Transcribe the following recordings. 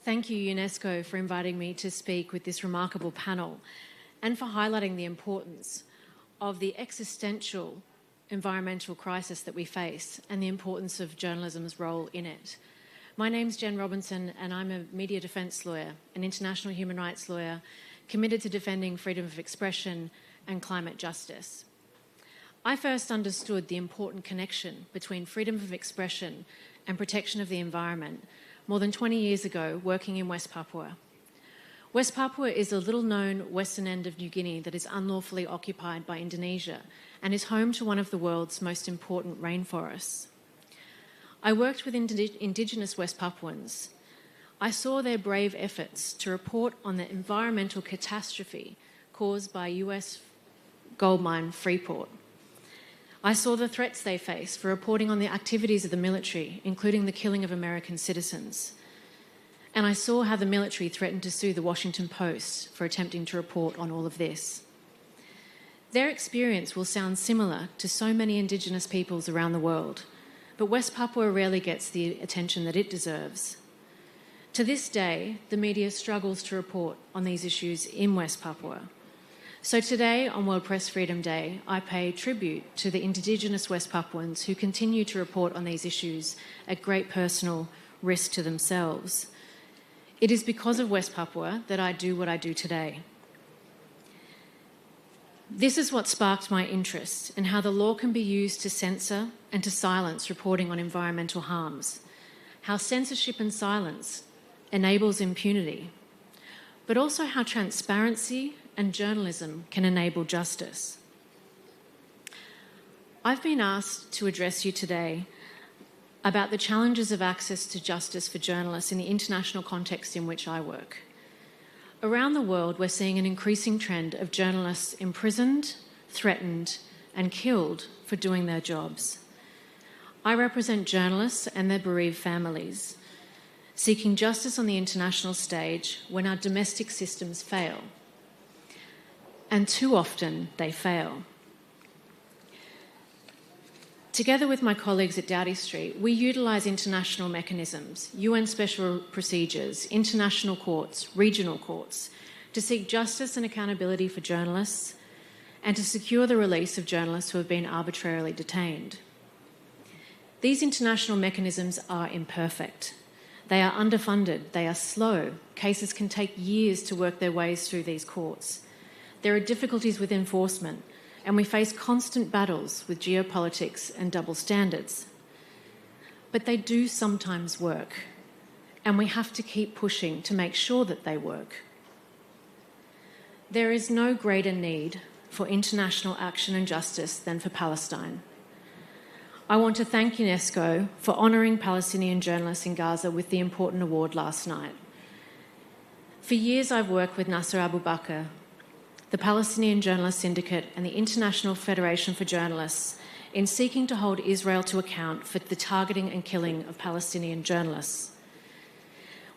Thank you, UNESCO, for inviting me to speak with this remarkable panel and for highlighting the importance of the existential environmental crisis that we face and the importance of journalism's role in it. My name's Jen Robinson and I'm a media defence lawyer, an international human rights lawyer committed to defending freedom of expression and climate justice. I first understood the important connection between freedom of expression and protection of the environment more than 20 years ago working in West Papua. West Papua is a little-known western end of New Guinea that is unlawfully occupied by Indonesia and is home to one of the world's most important rainforests. I worked with Indigenous West Papuans. I saw their brave efforts to report on the environmental catastrophe caused by US gold mine Freeport. I saw the threats they face for reporting on the activities of the military, including the killing of American citizens. And I saw how the military threatened to sue the Washington Post for attempting to report on all of this. Their experience will sound similar to so many Indigenous peoples around the world, but West Papua rarely gets the attention that it deserves. To this day, the media struggles to report on these issues in West Papua. So today, on World Press Freedom Day, I pay tribute to the Indigenous West Papuans who continue to report on these issues at great personal risk to themselves. It is because of West Papua that I do what I do today. This is what sparked my interest in how the law can be used to censor and to silence reporting on environmental harms, how censorship and silence enables impunity, but also how transparency and journalism can enable justice. I've been asked to address you today about the challenges of access to justice for journalists in the international context in which I work. Around the world, we're seeing an increasing trend of journalists imprisoned, threatened, and killed for doing their jobs. I represent journalists and their bereaved families, seeking justice on the international stage when our domestic systems fail. And too often they fail. Together with my colleagues at Doughty Street, we utilise international mechanisms, UN special procedures, international courts, regional courts, to seek justice and accountability for journalists and to secure the release of journalists who have been arbitrarily detained. These international mechanisms are imperfect. They are underfunded, they are slow. Cases can take years to work their ways through these courts. There are difficulties with enforcement, and we face constant battles with geopolitics and double standards. But they do sometimes work, and we have to keep pushing to make sure that they work. There is no greater need for international action and justice than for Palestine. I want to thank UNESCO for honouring Palestinian journalists in Gaza with the important award last night. For years I've worked with Nasser Abu Bakr, the Palestinian Journalist Syndicate and the International Federation for Journalists in seeking to hold Israel to account for the targeting and killing of Palestinian journalists.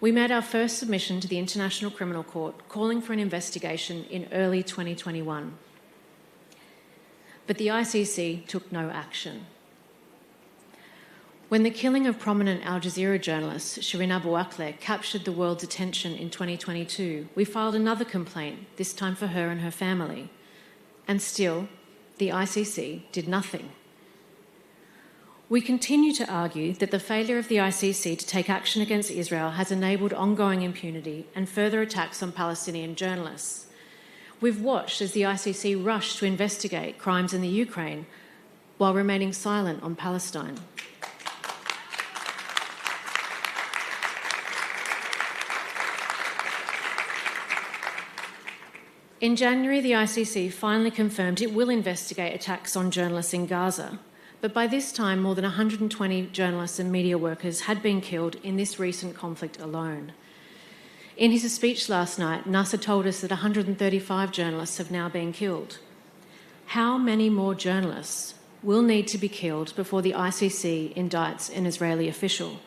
We made our first submission to the International Criminal Court calling for an investigation in early 2021. But the ICC took no action. When the killing of prominent Al Jazeera journalist Shireen Abu Akleh captured the world's attention in 2022, we filed another complaint, this time for her and her family. And still, the ICC did nothing. We continue to argue that the failure of the ICC to take action against Israel has enabled ongoing impunity and further attacks on Palestinian journalists. We've watched as the ICC rushed to investigate crimes in the Ukraine while remaining silent on Palestine. In January, the ICC finally confirmed it will investigate attacks on journalists in Gaza, but by this time, more than 120 journalists and media workers had been killed in this recent conflict alone. In his speech last night, Nasser told us that 135 journalists have now been killed. How many more journalists will need to be killed before the ICC indicts an Israeli official?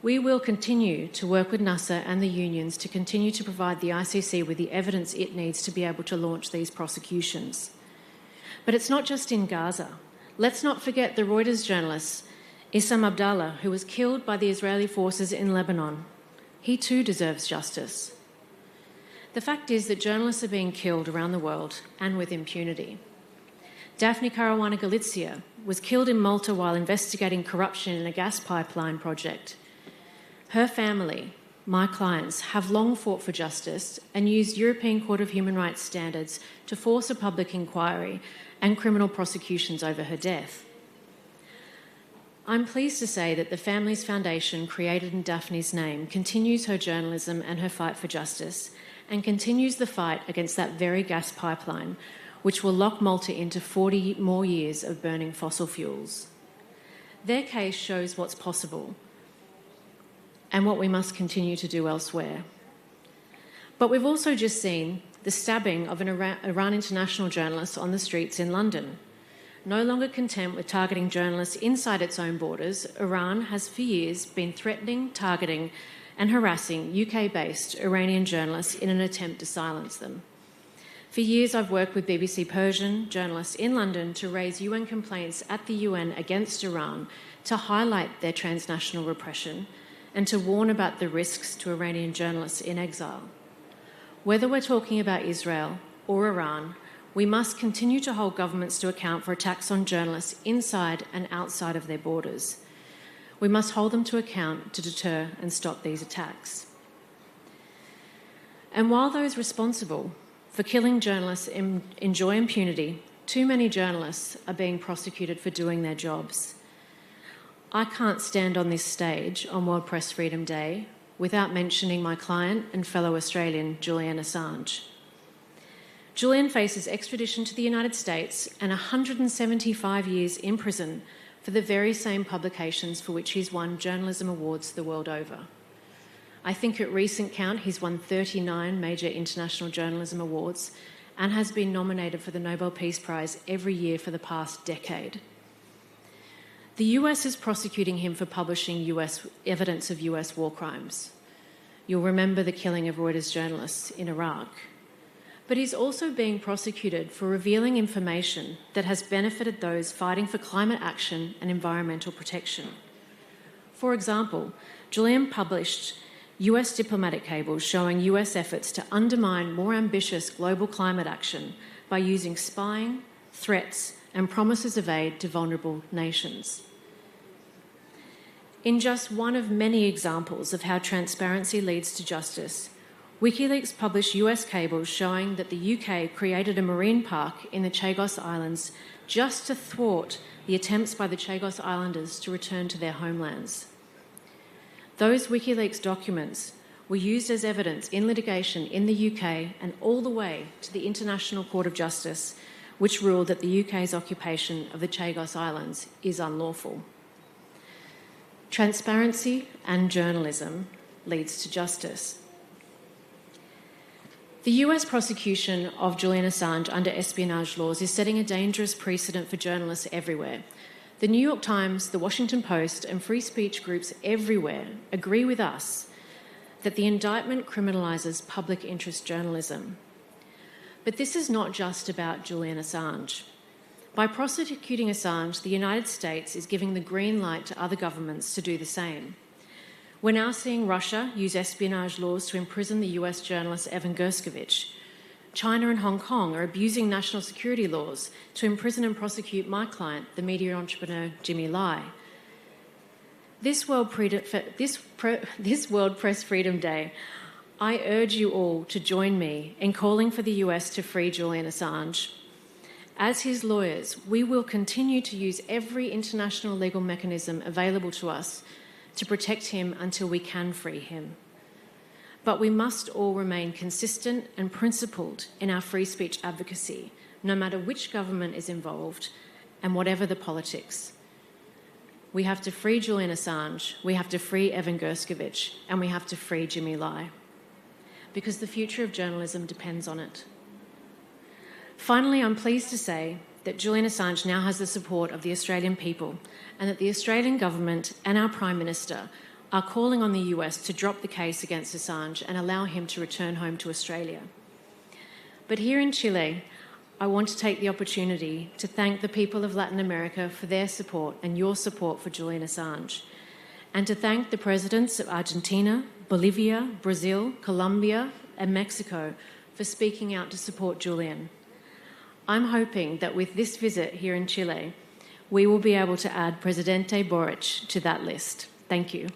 We will continue to work with Nasser and the unions to continue to provide the ICC with the evidence it needs to be able to launch these prosecutions. But it's not just in Gaza. Let's not forget the Reuters journalist Issam Abdallah, who was killed by the Israeli forces in Lebanon. he too deserves justice. The fact is that journalists are being killed around the world and with impunity. Daphne Caruana Galizia was killed in Malta while investigating corruption in a gas pipeline project. Her family, my clients, have long fought for justice and used European Court of Human Rights standards to force a public inquiry and criminal prosecutions over her death. I'm pleased to say that the family's foundation, created in Daphne's name, continues her journalism and her fight for justice, and continues the fight against that very gas pipeline, which will lock Malta into 40 more years of burning fossil fuels. Their case shows what's possible and what we must continue to do elsewhere. But we've also just seen the stabbing of an Iran international journalist on the streets in London. No longer content with targeting journalists inside its own borders, Iran has for years been threatening, targeting, and harassing UK-based Iranian journalists in an attempt to silence them. For years, I've worked with BBC Persian journalists in London to raise UN complaints at the UN against Iran, to highlight their transnational repression, and to warn about the risks to Iranian journalists in exile. Whether we're talking about Israel or Iran, we must continue to hold governments to account for attacks on journalists inside and outside of their borders. We must hold them to account to deter and stop these attacks. And while those responsible for killing journalists enjoy impunity, too many journalists are being prosecuted for doing their jobs. I can't stand on this stage on World Press Freedom Day without mentioning my client and fellow Australian, Julian Assange. Julian faces extradition to the United States and 175 years in prison for the very same publications for which he's won journalism awards the world over. I think at recent count he's won 39 major international journalism awards and has been nominated for the Nobel Peace Prize every year for the past decade. The US is prosecuting him for publishing evidence of US war crimes. You'll remember the killing of Reuters journalists in Iraq. But he's also being prosecuted for revealing information that has benefited those fighting for climate action and environmental protection. For example, Julian published US diplomatic cables showing US efforts to undermine more ambitious global climate action by using spying, threats, and promises of aid to vulnerable nations. In just one of many examples of how transparency leads to justice, WikiLeaks published US cables showing that the UK created a marine park in the Chagos Islands just to thwart the attempts by the Chagos Islanders to return to their homelands. Those WikiLeaks documents were used as evidence in litigation in the UK and all the way to the International Court of Justice, which ruled that the UK's occupation of the Chagos Islands is unlawful. Transparency and journalism leads to justice. The US prosecution of Julian Assange under espionage laws is setting a dangerous precedent for journalists everywhere. The New York Times, the Washington Post, and free speech groups everywhere agree with us that the indictment criminalises public interest journalism. But this is not just about Julian Assange. By prosecuting Assange, the United States is giving the green light to other governments to do the same. We're now seeing Russia use espionage laws to imprison the US journalist Evan Gershkovich. China and Hong Kong are abusing national security laws to imprison and prosecute my client, the media entrepreneur Jimmy Lai. This World Press Freedom Day, I urge you all to join me in calling for the US to free Julian Assange. As his lawyers, we will continue to use every international legal mechanism available to us to protect him until we can free him. But we must all remain consistent and principled in our free speech advocacy, no matter which government is involved and whatever the politics. We have to free Julian Assange, we have to free Evan Gershkovich, and we have to free Jimmy Lai, because the future of journalism depends on it. Finally, I'm pleased to say that Julian Assange now has the support of the Australian people and that the Australian government and our Prime Minister are calling on the US to drop the case against Assange and allow him to return home to Australia. But here in Chile, I want to take the opportunity to thank the people of Latin America for their support and your support for Julian Assange, and to thank the presidents of Argentina, Bolivia, Brazil, Colombia, and Mexico for speaking out to support Julian. I'm hoping that with this visit here in Chile, we will be able to add Presidente Boric to that list. Thank you.